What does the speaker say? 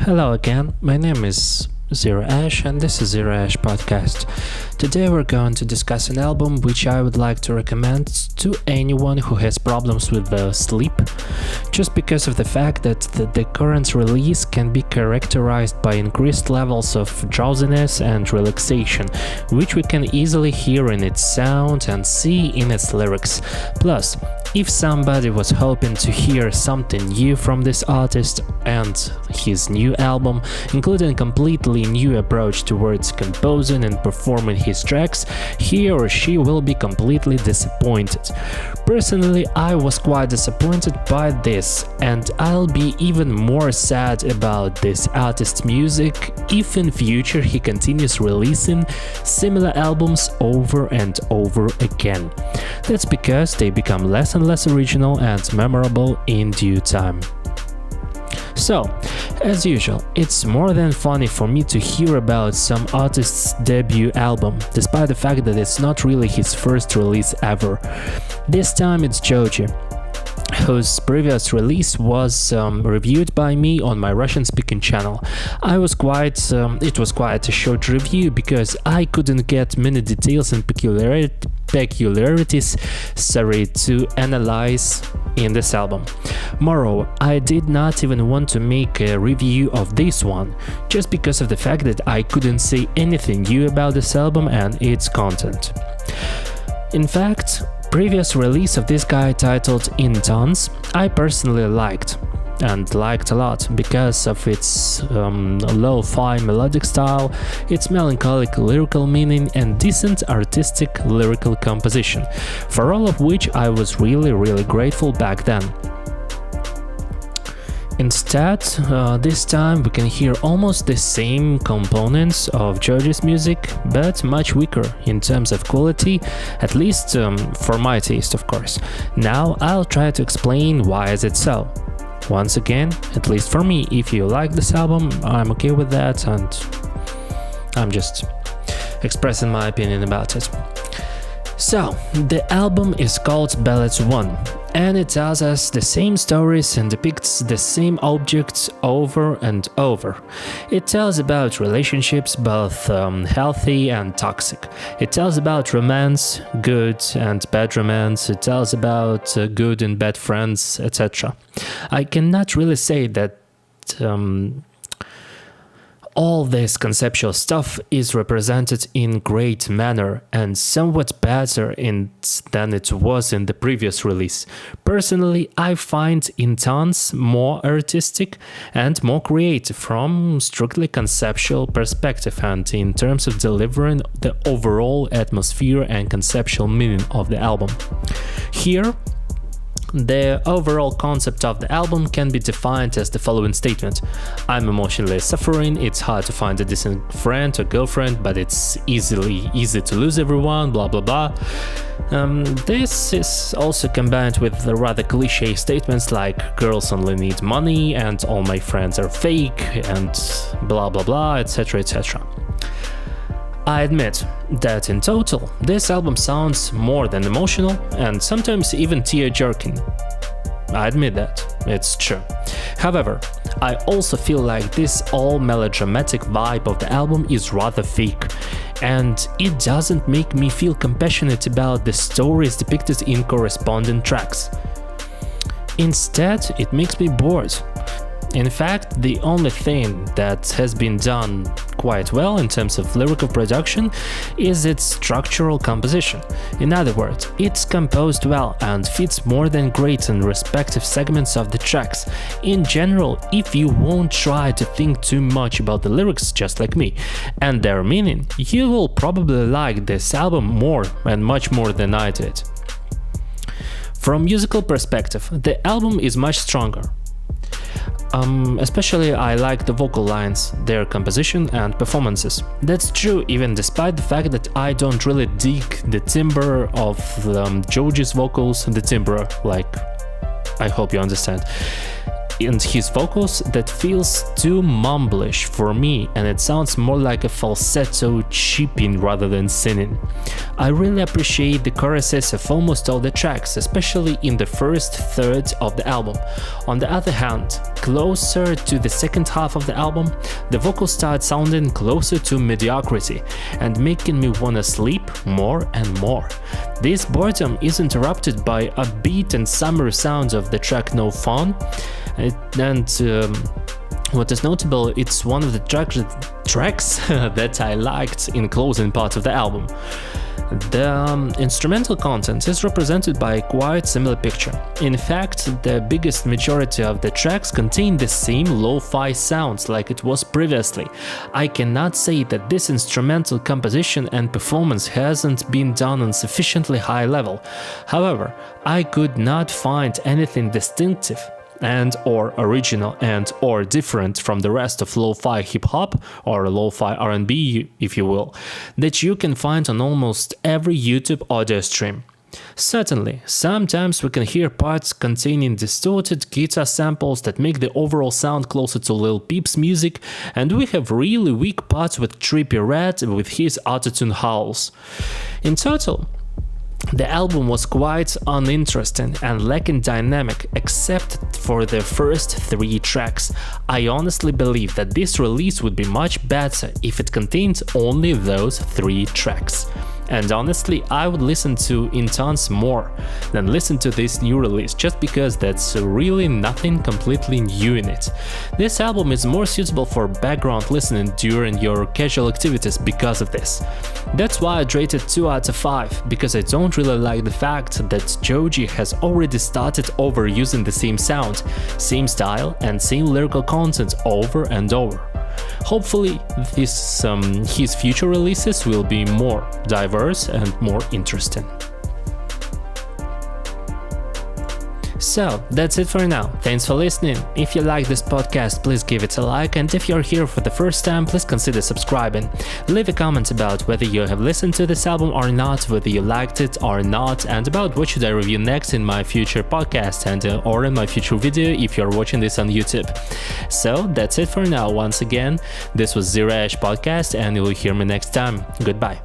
Hello again, my name is Zero Ash and this is Zero Ash Podcast. Today we're going to discuss an album which I would like to recommend to anyone who has problems with sleep, just because of the fact that the current release can be characterized by increased levels of drowsiness and relaxation, which we can easily hear in its sound and see in its lyrics. Plus, if somebody was hoping to hear something new from this artist and his new album, including a completely new approach towards composing and performing his tracks, he or she will be completely disappointed. Personally, I was quite disappointed by this, and I'll be even more sad about this artist's music if in future he continues releasing similar albums over and over again. That's because they become less and less original and memorable in due time. So, as usual, it's more than funny for me to hear about some artist's debut album, despite the fact that it's not really his first release ever. This time it's Joji, whose previous release was reviewed by me on my Russian-speaking channel. It was quite a short review because I couldn't get many details and peculiarities to analyze in this album. Moreover, I did not even want to make a review of this one, just because of the fact that I couldn't say anything new about this album and its content. In fact, previous release of this guy titled In Tons, I personally liked a lot because of its lo-fi melodic style, its melancholic lyrical meaning and decent artistic lyrical composition, for all of which I was really grateful back then. Instead, this time we can hear almost the same components of Joji's music, but much weaker in terms of quality, at least for my taste, of course. Now I'll try to explain why is it so. Once again, at least for me, if you like this album, I'm okay with that and I'm just expressing my opinion about it. So, the album is called BALLADS1, and it tells us the same stories and depicts the same objects over and over. It tells about relationships, both healthy and toxic. It tells about romance, good and bad romance. It tells about good and bad friends, etc. I cannot really say that all this conceptual stuff is represented in great manner and somewhat better than it was in the previous release. Personally, I find In Tons more artistic and more creative from strictly conceptual perspective and in terms of delivering the overall atmosphere and conceptual meaning of the album. Here, the overall concept of the album can be defined as the following statement: I'm emotionally suffering, it's hard to find a decent friend or girlfriend, but it's easy to lose everyone, blah blah blah. This is also combined with the rather cliche statements like girls only need money and all my friends are fake and blah blah blah, etc etc. I admit that in total, this album sounds more than emotional and sometimes even tear-jerking. I admit that, it's true. However, I also feel like this all melodramatic vibe of the album is rather fake, and it doesn't make me feel compassionate about the stories depicted in corresponding tracks. Instead, it makes me bored. In fact, the only thing that has been done quite well in terms of lyrical production is its structural composition. In other words, it's composed well and fits more than great in respective segments of the tracks. In general, if you won't try to think too much about the lyrics just like me and their meaning, you will probably like this album more and much more than I did. From musical perspective, the album is much stronger. Especially I like the vocal lines, their composition and performances. That's true even despite the fact that I don't really dig the timbre of Joji's vocals, the timbre, like, I hope you understand. and his vocals that feels too mumblish for me, and it sounds more like a falsetto cheeping rather than singing. I really appreciate the choruses of almost all the tracks, especially in the first third of the album. On the other hand, closer to the second half of the album, the vocals start sounding closer to mediocrity and making me wanna sleep more and more. This boredom is interrupted by upbeat and summer sounds of the track No Fun, and what is notable, it's one of the tracks that I liked in closing part of the album. The instrumental content is represented by a quite similar picture. In fact, the biggest majority of the tracks contain the same lo-fi sounds like it was previously. I cannot say that this instrumental composition and performance hasn't been done on sufficiently high level. However, I could not find anything distinctive and or original and or different from the rest of lo-fi hip-hop or lo-fi R&B, if you will, that you can find on almost every YouTube audio stream. Certainly, sometimes we can hear parts containing distorted guitar samples that make the overall sound closer to Lil Peep's music, and we have really weak parts with Trippie Redd with his autotune howls. In total, the album was quite uninteresting and lacking dynamic except for the first 3 tracks. I honestly believe that this release would be much better if it contained only those 3 tracks. And honestly, I would listen to In Tons more than listen to this new release, just because that's really nothing completely new in it. This album is more suitable for background listening during your casual activities because of this. That's why I'd rate it 2 out of 5, because I don't really like the fact that Joji has already started overusing the same sound, same style and same lyrical content over and over. Hopefully, his future releases will be more diverse and more interesting. So, that's it for now. Thanks for listening. If you like this podcast, please give it a like, and if you're here for the first time, please consider subscribing. Leave a comment about whether you have listened to this album or not, whether you liked it or not, and about what should I review next in my future podcast and or in my future video if you're watching this on YouTube. So, that's it for now. Once again, this was Zero Ash Podcast, and you'll hear me next time. Goodbye.